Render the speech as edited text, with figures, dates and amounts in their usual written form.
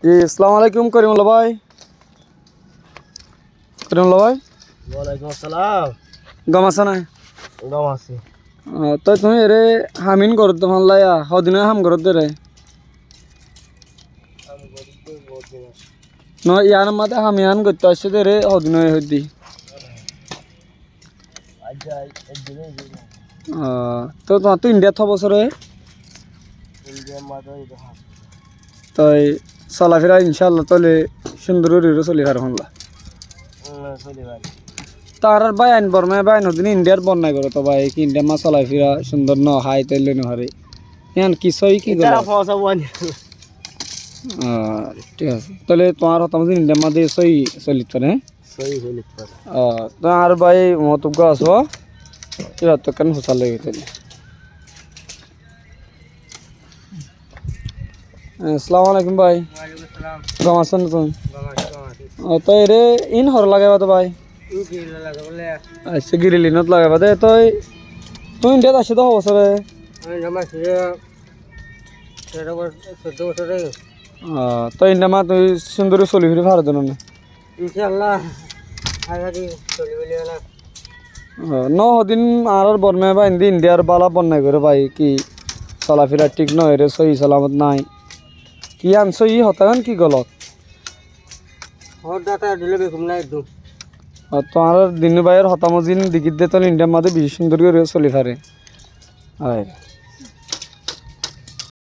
জি আসসালামু আলাইকুম করিমুল্লাহ ভাই। করিমুল্লাহ ভাই ওয়ালাইকুম আসসালাম। গম আছে না? গম আছে। তো তুমি এরে হামিন করত তোমার লাইয়া হদিন হাম করত রে ন ইয়ার মাতে হামিয়ান করতে আসছে রে হদিন হদি তো তোমার তো ইন্ডিয়া থ বছরে তাই চলাফেরা ইনশাল্লাহ তাহলে সুন্দর চলি আর হল্লা তার ভাই আইন বর্মা ভাই নদিন ইন্ডিয়ার বন্যায় করো তো ভাই কি ইন্ডিয়া মা চলাফেরা সুন্দর ন হাই তাইলে নহারে ইয়ান কি সই কি গেল ঠিক আছে তাহলে তোমার হতাম ইন্ডিয়ার মাঝে সই চলিত না তো আর ভাই মতজ্ঞ আসবো এবার তো কেন হোসাল লেগে তাহলে আসসালামু আলাইকুম ভাই। গম আছেন তুমি? তো এরে ইন হর লাগাইবা তো ভাই আচ্ছা গিরিলিনত লাগাইবা দে তুই তুই ইন্ডিয়াত আসে তো বছরে তো ইন্ডিয়া মা তুই সুন্দর চলি ফিরে ভারত না ন হদিন আর বর্মে বা হিন্দি ইন্ডিয়ার বালা বন্যায় করে ভাই কি চলাফেরা ঠিক নয় রে সহি সালামত নাই কি আনছো ই হতাগান কি গলত তোমার দিনু ভাইয়ের হতামজিন দিকির দে তো ইন্ডিয়ার মাঝে বেশি সুন্দর করে চলি পারে হয়।